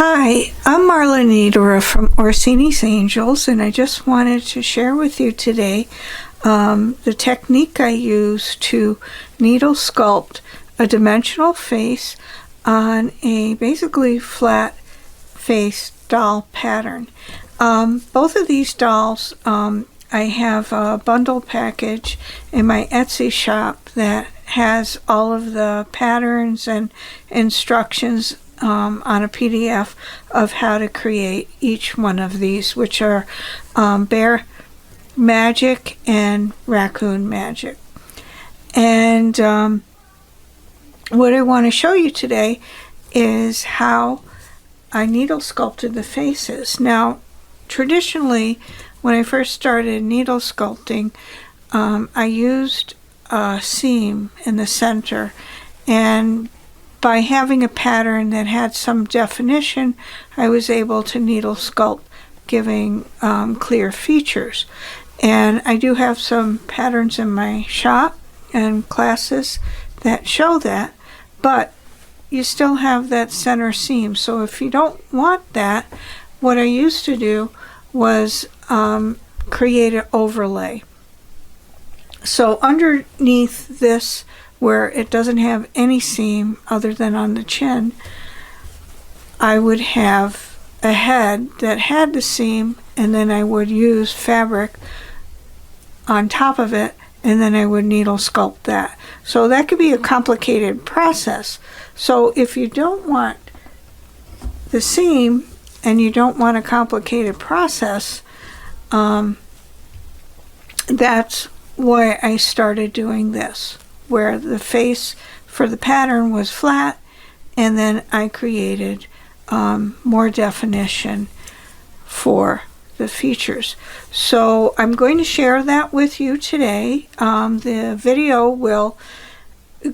Hi, I'm Marla Niederer from OrsinisAngels, and I just wanted to share with you today the technique I use to needle sculpt a dimensional face on a basically flat face doll pattern. Both of these dolls, I have a bundle package in my Etsy shop that has all of the patterns and instructions on a PDF of how to create each one of these, which are Bear Magic and Raccoon Magic. And what I want to show you today is how I needle sculpted the faces. Now, traditionally, when I first started needle sculpting, I used a seam in the center, and by having a pattern that had some definition, I was able to needle sculpt, giving clear features. And I do have some patterns in my shop and classes that show that, but you still have that center seam. So if you don't want that, what I used to do was create an overlay. So underneath this, where it doesn't have any seam other than on the chin, I would have a head that had the seam, and then I would use fabric on top of it, and then I would needle sculpt that. So that could be a complicated process. So if you don't want the seam and you don't want a complicated process, that's why I started doing this, where the face for the pattern was flat, and then I created more definition for the features. So I'm going to share that with you today. The video will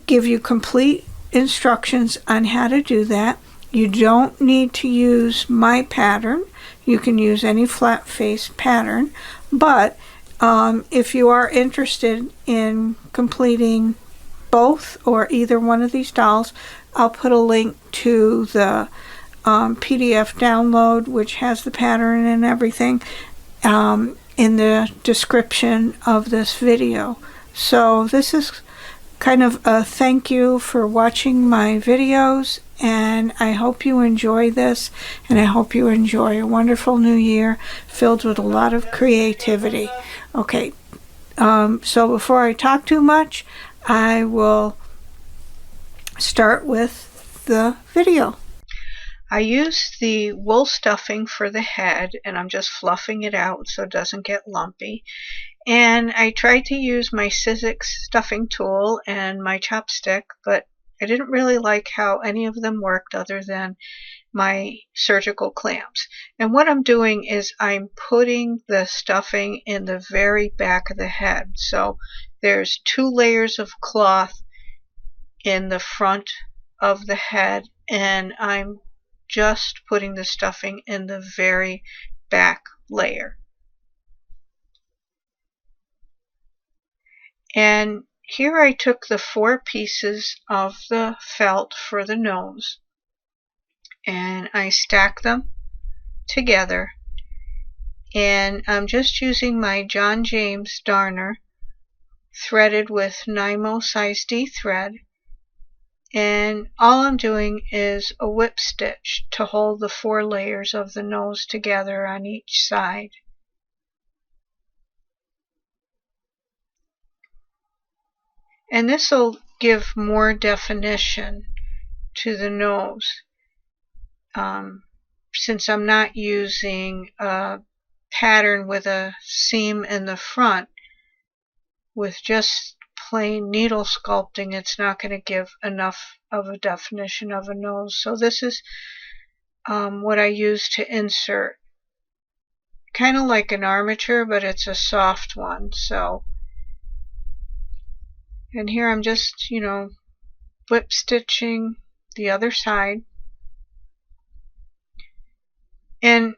give you complete instructions on how to do that. You don't need to use my pattern. You can use any flat face pattern, but if you are interested in completing both or either one of these dolls, I'll put a link to the PDF download, which has the pattern and everything, in the description of this video. So this is kind of a thank you for watching my videos, and I hope you enjoy this, and I hope you enjoy a wonderful new year filled with a lot of creativity. Okay, so before I talk too much, I will start with the video. I use the wool stuffing for the head, and I'm just fluffing it out so it doesn't get lumpy. And I tried to use my Sizzix stuffing tool and my chopstick, but I didn't really like how any of them worked other than my surgical clamps. And what I'm doing is I'm putting the stuffing in the very back of the head. So there's 2 layers of cloth in the front of the head, and I'm just putting the stuffing in the very back layer. And here I took the 4 pieces of the felt for the nose, and I stack them together, and I'm just using my John James darner threaded with Nymo size D thread, and all I'm doing is a whip stitch to hold the 4 layers of the nose together on each side. And this will give more definition to the nose. Since I'm not using a pattern with a seam in the front, with just plain needle sculpting, it's not going to give enough of a definition of a nose. So this is what I use to insert. Kind of like an armature, but it's a soft one. So, and here I'm just, whip stitching the other side. And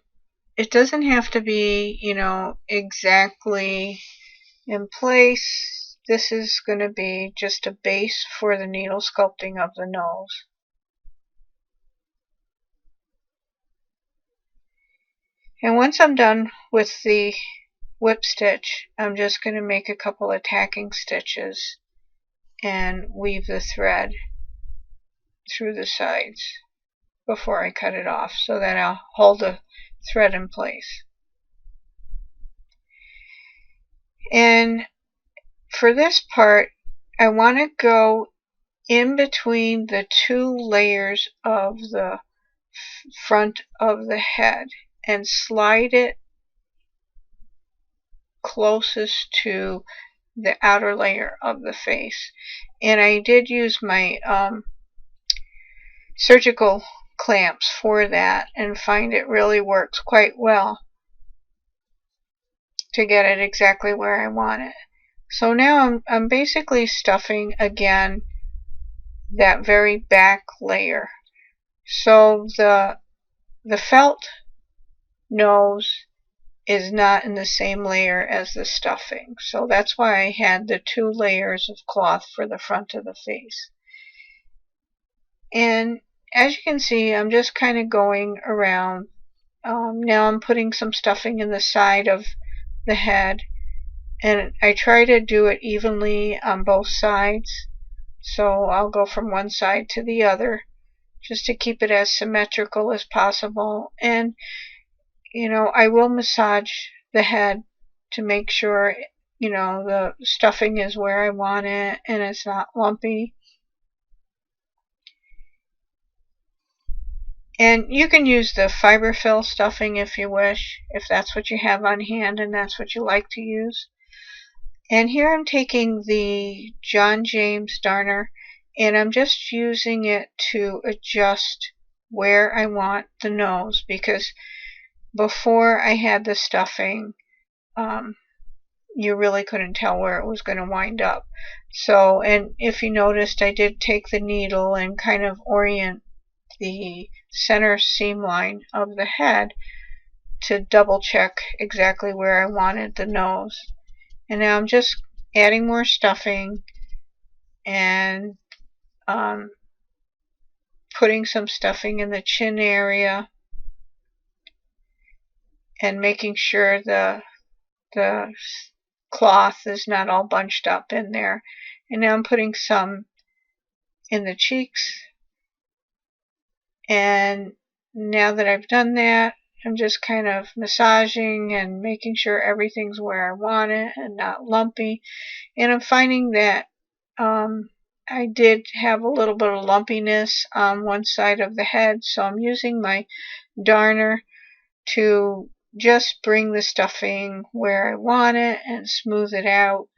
it doesn't have to be, exactly in place. This is going to be just a base for the needle sculpting of the nose. And once I'm done with the whip stitch, I'm just going to make a couple of tacking stitches and weave the thread through the sides before I cut it off, so that I'll hold the thread in place. And for this part, I want to go in between the two layers of the front of the head and slide it closest to the outer layer of the face. And I did use my surgical clamps for that and find it really works quite well to get it exactly where I want it. So now I'm basically stuffing again that very back layer. So the felt nose is not in the same layer as the stuffing. So that's why I had the two layers of cloth for the front of the face. And as you can see, I'm just kind of going around. Now I'm putting some stuffing in the side of the head, and I try to do it evenly on both sides. So I'll go from one side to the other just to keep it as symmetrical as possible. And I will massage the head to make sure the stuffing is where I want it and it's not lumpy. And you can use the fiberfill stuffing if you wish, if that's what you have on hand and that's what you like to use. And here I'm taking the John James darner and I'm just using it to adjust where I want the nose, because before I had the stuffing, you really couldn't tell where it was going to wind up. So, and if you noticed, I did take the needle and kind of orient the center seam line of the head to double check exactly where I wanted the nose. And now I'm just adding more stuffing and putting some stuffing in the chin area and making sure the cloth is not all bunched up in there. And now I'm putting some in the cheeks. And now that I've done that, I'm just kind of massaging and making sure everything's where I want it and not lumpy. And I'm finding that I did have a little bit of lumpiness on one side of the head, so I'm using my darner to just bring the stuffing where I want it and smooth it out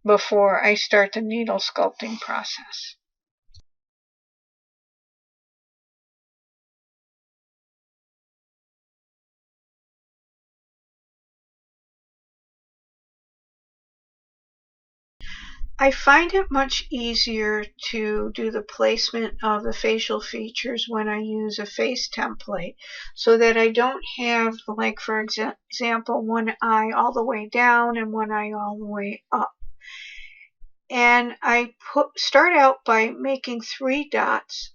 before I start the needle sculpting process. I find it much easier to do the placement of the facial features when I use a face template, so that I don't have, like, for example, one eye all the way down and one eye all the way up. And I start out by making 3 dots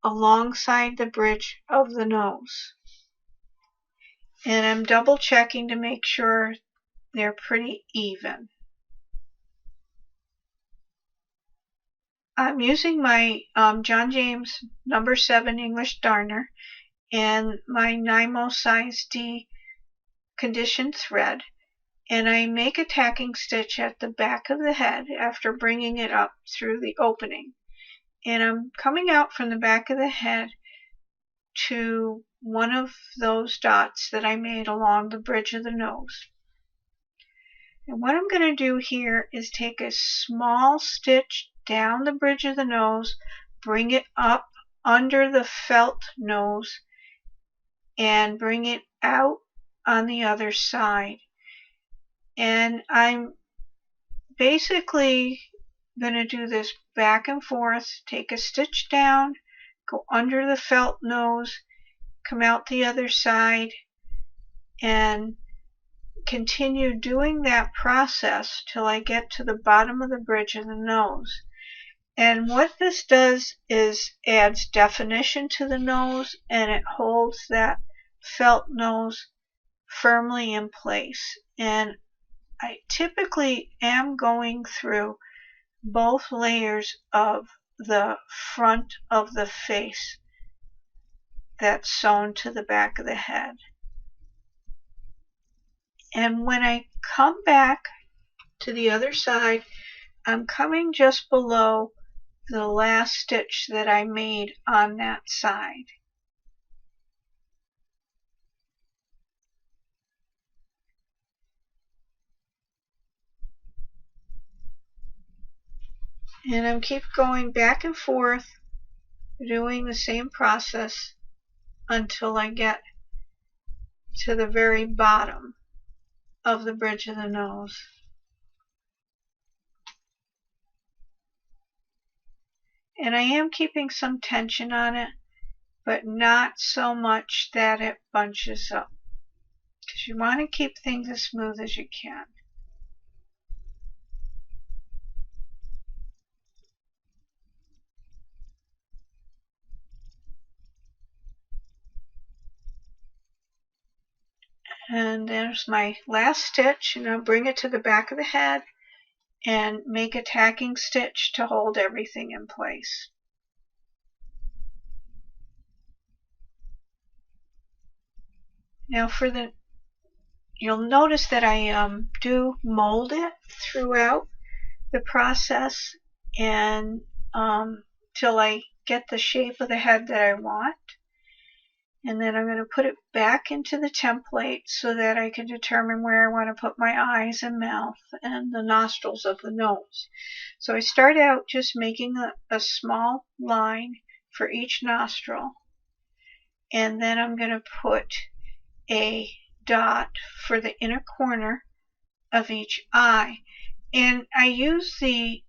alongside the bridge of the nose. And I'm double checking to make sure they're pretty even. I'm using my John James number 7 English darner and my Nymo size D conditioned thread, and I make a tacking stitch at the back of the head after bringing it up through the opening. And I'm coming out from the back of the head to one of those dots that I made along the bridge of the nose. And what I'm going to do here is take a small stitch down the bridge of the nose, bring it up under the felt nose, and bring it out on the other side. And I'm basically going to do this back and forth, take a stitch down, go under the felt nose, come out the other side, and continue doing that process till I get to the bottom of the bridge of the nose. And what this does is adds definition to the nose, and it holds that felt nose firmly in place. And I typically am going through both layers of the front of the face that's sewn to the back of the head. And when I come back to the other side, I'm coming just below the last stitch that I made on that side. And I keep going back and forth, doing the same process until I get to the very bottom of the bridge of the nose. And I am keeping some tension on it, but not so much that it bunches up, because you want to keep things as smooth as you can. And there's my last stitch, and I'll bring it to the back of the head and make a tacking stitch to hold everything in place. Now you'll notice that I do mold it throughout the process and till I get the shape of the head that I want. And then I'm going to put it back into the template so that I can determine where I want to put my eyes and mouth and the nostrils of the nose. So I start out just making a small line for each nostril, and then I'm going to put a dot for the inner corner of each eye. And I use the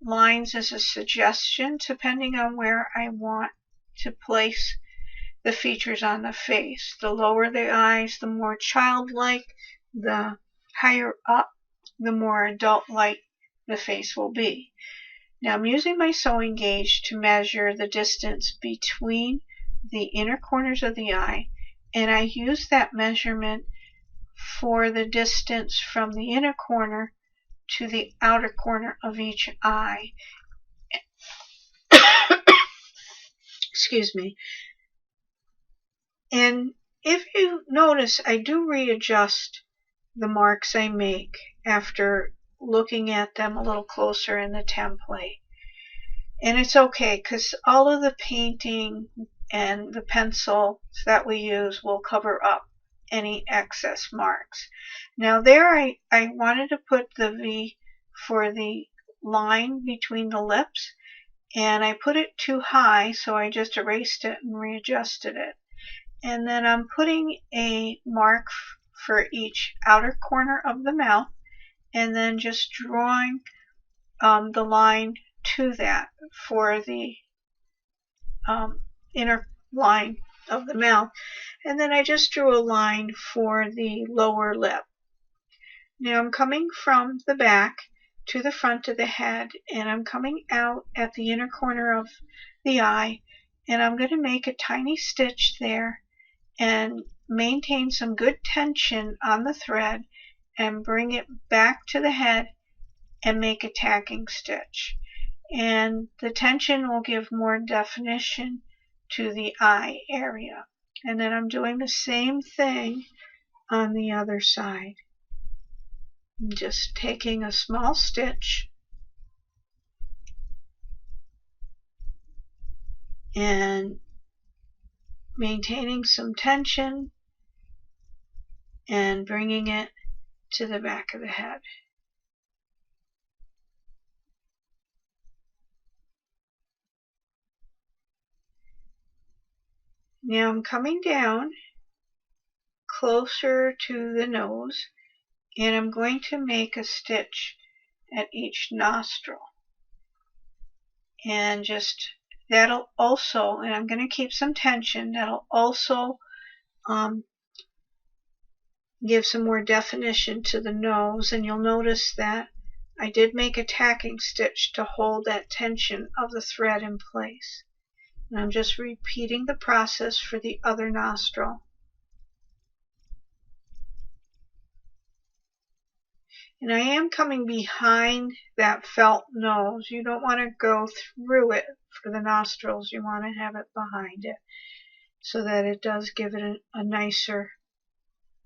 lines as a suggestion depending on where I want to place the features on the face. The lower the eyes, the more childlike; the higher up, the more adult-like the face will be. Now I'm using my sewing gauge to measure the distance between the inner corners of the eye, and I use that measurement for the distance from the inner corner to the outer corner of each eye. Excuse me. And if you notice, I do readjust the marks I make after looking at them a little closer in the template. And it's okay, because all of the painting and the pencils that we use will cover up any excess marks. Now there I wanted to put the V for the line between the lips, and I put it too high, so I just erased it and readjusted it. And then I'm putting a mark for each outer corner of the mouth, and then just drawing the line to that for the inner line of the mouth. And then I just drew a line for the lower lip. Now I'm coming from the back to the front of the head, and I'm coming out at the inner corner of the eye, and I'm going to make a tiny stitch there and maintain some good tension on the thread and bring it back to the head and make a tacking stitch. And the tension will give more definition to the eye area. And then I'm doing the same thing on the other side. I'm just taking a small stitch and maintaining some tension and bringing it to the back of the head. Now I'm coming down closer to the nose, and I'm going to make a stitch at each nostril. And just that'll also, and I'm going to keep some tension, that'll also give some more definition to the nose. And you'll notice that I did make a tacking stitch to hold that tension of the thread in place. And I'm just repeating the process for the other nostril. And I am coming behind that felt nose. You don't want to go through it for the nostrils. You want to have it behind it so that it does give it a nicer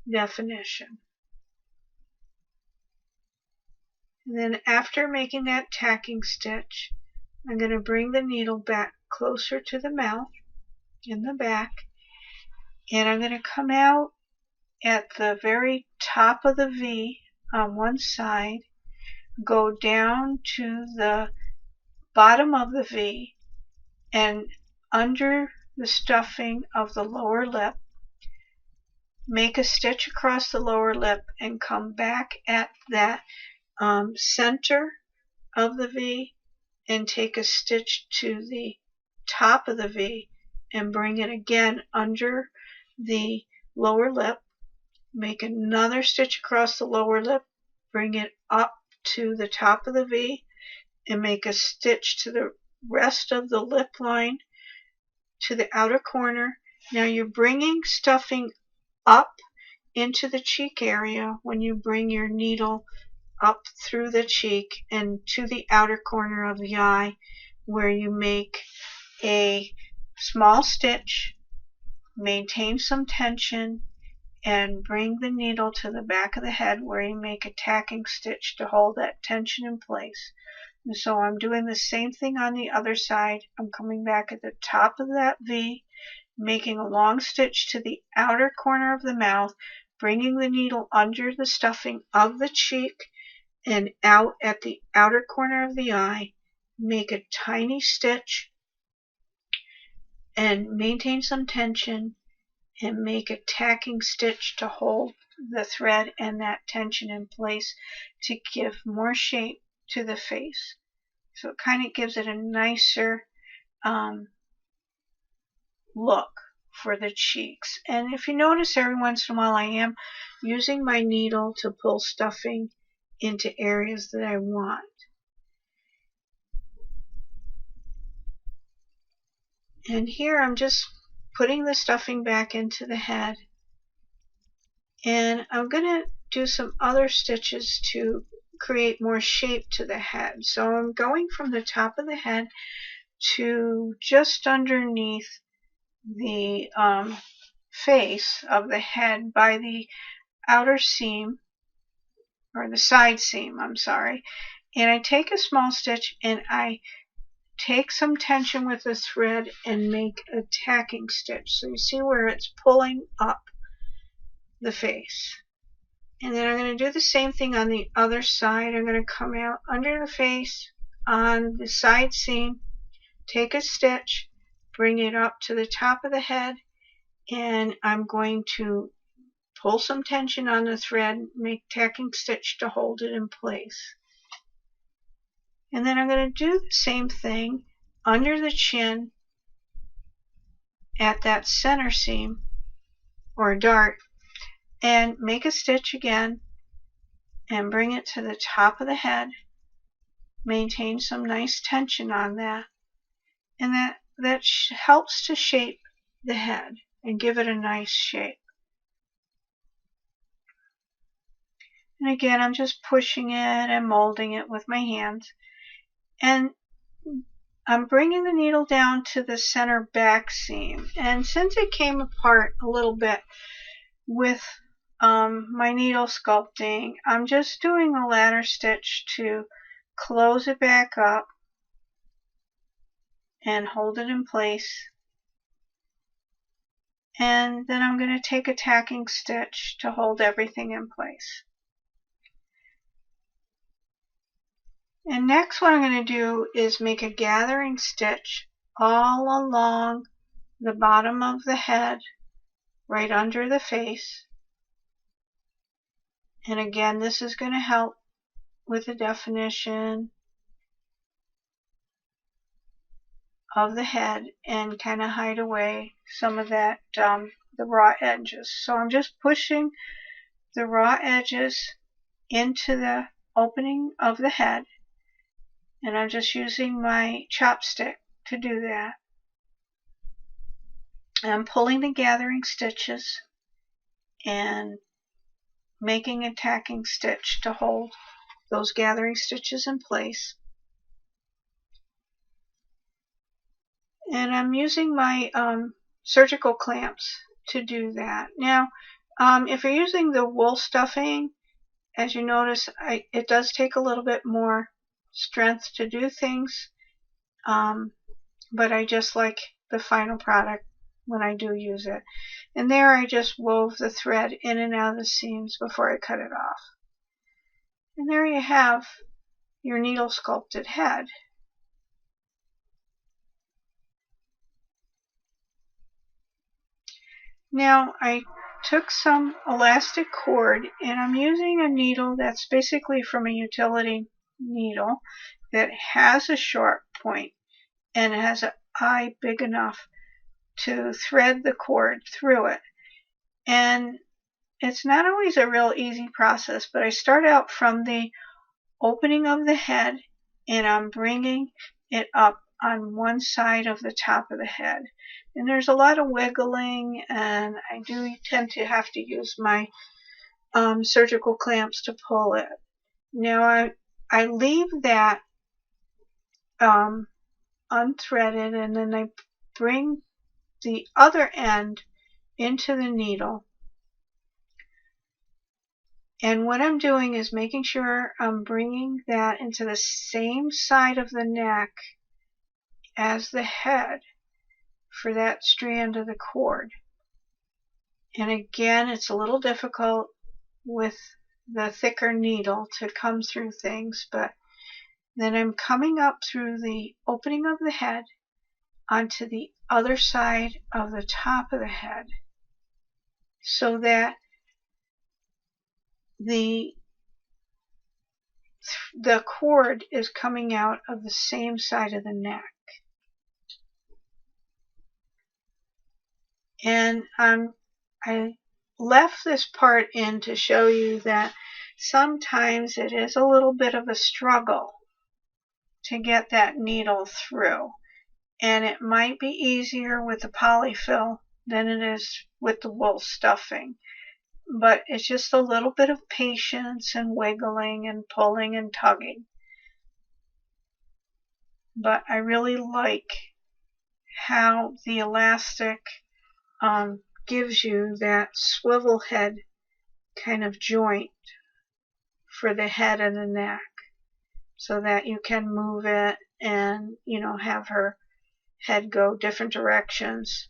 definition. And then after making that tacking stitch, I'm going to bring the needle back closer to the mouth in the back, and I'm going to come out at the very top of the V on one side, go down to the bottom of the V and under the stuffing of the lower lip, make a stitch across the lower lip and come back at that center of the V and take a stitch to the top of the V and bring it again under the lower lip, make another stitch across the lower lip, bring it up to the top of the V and make a stitch to the rest of the lip line to the outer corner. Now you're bringing stuffing up into the cheek area when you bring your needle up through the cheek and to the outer corner of the eye, where you make a small stitch, maintain some tension, and bring the needle to the back of the head where you make a tacking stitch to hold that tension in place. And so I'm doing the same thing on the other side. I'm coming back at the top of that V, making a long stitch to the outer corner of the mouth, bringing the needle under the stuffing of the cheek and out at the outer corner of the eye, make a tiny stitch and maintain some tension and make a tacking stitch to hold the thread and that tension in place to give more shape to the face. So it kind of gives it a nicer look for the cheeks. And if you notice, every once in a while I am using my needle to pull stuffing into areas that I want. And here I'm just putting the stuffing back into the head, and I'm going to do some other stitches to create more shape to the head. So I'm going from the top of the head to just underneath the face of the head by the outer seam, or the side seam, I'm sorry, and I take a small stitch and I take some tension with the thread and make a tacking stitch. So you see where it's pulling up the face. And then I'm going to do the same thing on the other side. I'm going to come out under the face on the side seam, take a stitch, bring it up to the top of the head, and I'm going to pull some tension on the thread, make tacking stitch to hold it in place. And then I'm going to do the same thing under the chin at that center seam or dart, and make a stitch again and bring it to the top of the head, maintain some nice tension on that, and that helps to shape the head and give it a nice shape. And again, I'm just pushing it and molding it with my hands. And I'm bringing the needle down to the center back seam. And since it came apart a little bit with my needle sculpting, I'm just doing a ladder stitch to close it back up and hold it in place. And then I'm going to take a tacking stitch to hold everything in place. And next what I'm going to do is make a gathering stitch all along the bottom of the head, right under the face. And again, this is going to help with the definition of the head and kind of hide away some of that, the raw edges. So I'm just pushing the raw edges into the opening of the head, and I'm just using my chopstick to do that. And I'm pulling the gathering stitches and making a tacking stitch to hold those gathering stitches in place. And I'm using my surgical clamps to do that. Now, if you're using the wool stuffing, as you notice, it does take a little bit more strength to do things, but I just like the final product when I do use it. And there I just wove the thread in and out of the seams before I cut it off. And there you have your needle sculpted head. Now I took some elastic cord, and I'm using a needle that's basically from a utility needle that has a sharp point and it has an eye big enough to thread the cord through it. And it's not always a real easy process, but I start out from the opening of the head and I'm bringing it up on one side of the top of the head. And there's a lot of wiggling, and I do tend to have to use my surgical clamps to pull it. Now I leave that unthreaded, and then I bring the other end into the needle. And what I'm doing is making sure I'm bringing that into the same side of the neck as the head for that strand of the cord. And again, it's a little difficult with the thicker needle to come through things, but then I'm coming up through the opening of the head onto the other side of the top of the head so that the cord is coming out of the same side of the neck. And I left this part in to show you that sometimes it is a little bit of a struggle to get that needle through. And it might be easier with the polyfill than it is with the wool stuffing. But it's just a little bit of patience and wiggling and pulling and tugging. But I really like how the elastic gives you that swivel head kind of joint for the head and the neck, so that you can move it and, have her head go different directions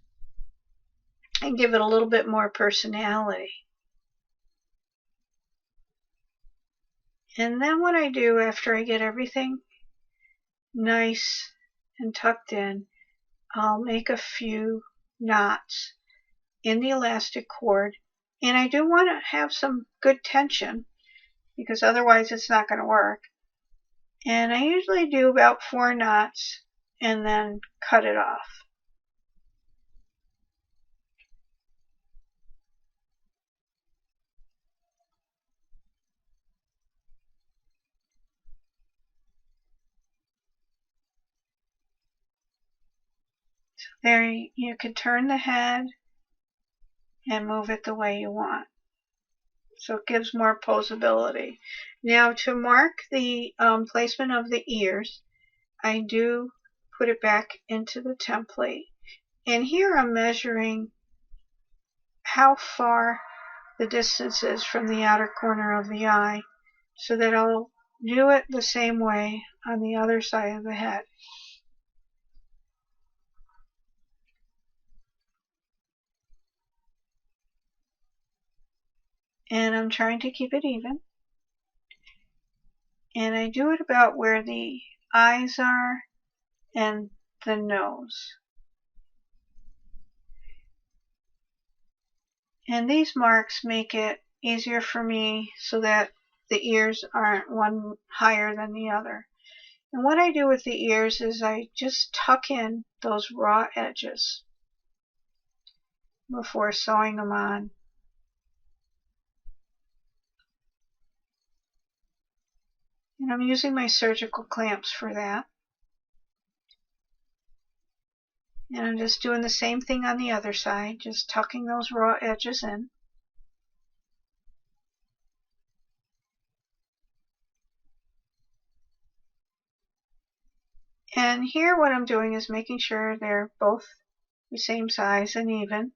and give it a little bit more personality. And then what I do after I get everything nice and tucked in, I'll make a few knots in the elastic cord. And I do want to have some good tension because otherwise it's not going to work. And I usually do about 4 knots and then cut it off. So there you can turn the head and move it the way you want. So it gives more posability. Now to mark the placement of the ears, I do put it back into the template. And here I'm measuring how far the distance is from the outer corner of the eye, so that I'll do it the same way on the other side of the head. And I'm trying to keep it even. And I do it about where the eyes are and the nose. And these marks make it easier for me so that the ears aren't one higher than the other. And what I do with the ears is I just tuck in those raw edges before sewing them on. And I'm using my surgical clamps for that. And I'm just doing the same thing on the other side, just tucking those raw edges in. And here what I'm doing is making sure they're both the same size and even,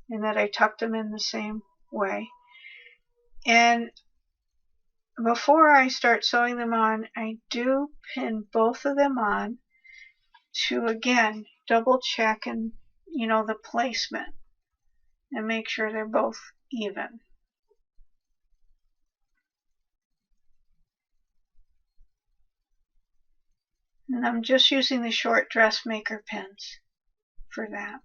and that I tucked them in the same way. And before I start sewing them on, I do pin both of them on to, again, double check and, the placement and make sure they're both even. And I'm just using the short dressmaker pins for that.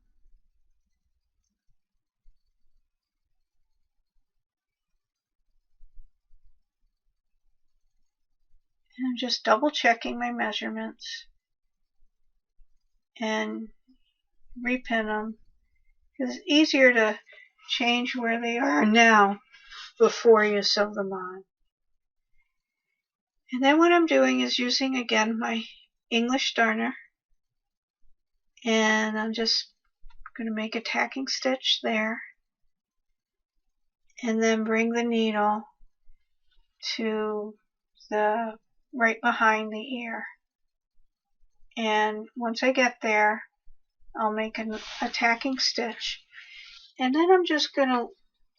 And I'm just double checking my measurements and repin them, because it's easier to change where they are now before you sew them on. And then what I'm doing is using, again, my English darner, and I'm just going to make a tacking stitch there, and then bring the needle to the right behind the ear. And once I get there, I'll make a tacking stitch, and then I'm just going to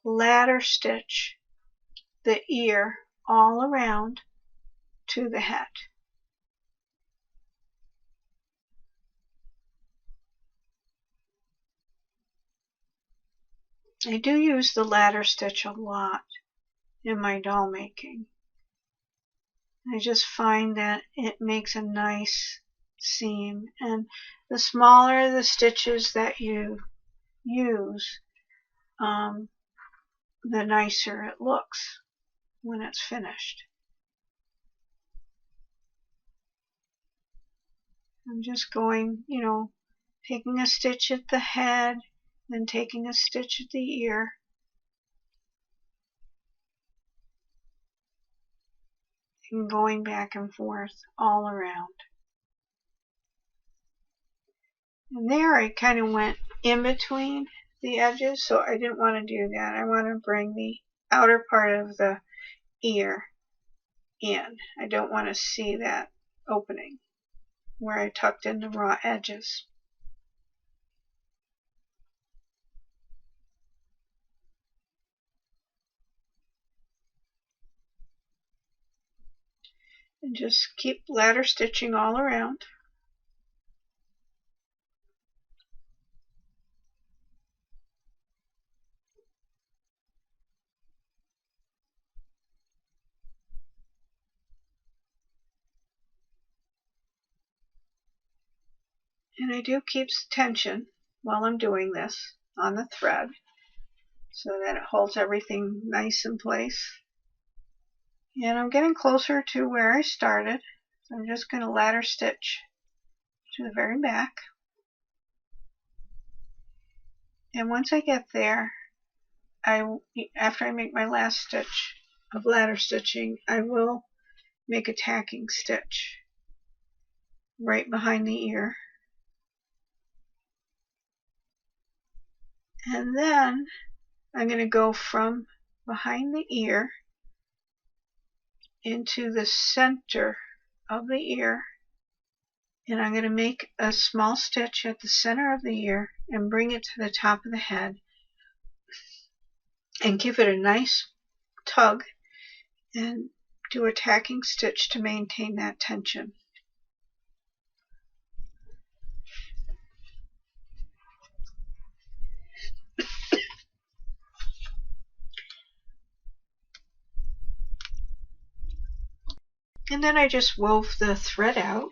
ladder stitch the ear all around to the head. I do use the ladder stitch a lot in my doll making. I just find that it makes a nice seam, and the smaller the stitches that you use, the nicer it looks when it's finished. I'm just going, taking a stitch at the head, then taking a stitch at the ear, and going back and forth all around. And there I kind of went in between the edges, so I didn't want to do that. I want to bring the outer part of the ear in. I don't want to see that opening where I tucked in the raw edges. And just keep ladder stitching all around. And I do keep tension while I'm doing this on the thread so that it holds everything nice in place. And I'm getting closer to where I started, so I'm just going to ladder stitch to the very back. And once I get there, after I make my last stitch of ladder stitching, I will make a tacking stitch right behind the ear. And then I'm going to go from behind the ear into the center of the ear, and I'm going to make a small stitch at the center of the ear and bring it to the top of the head and give it a nice tug and do a tacking stitch to maintain that tension. And then I just wove the thread out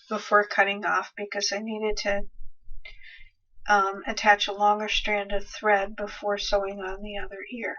before cutting off because I needed to attach a longer strand of thread before sewing on the other ear.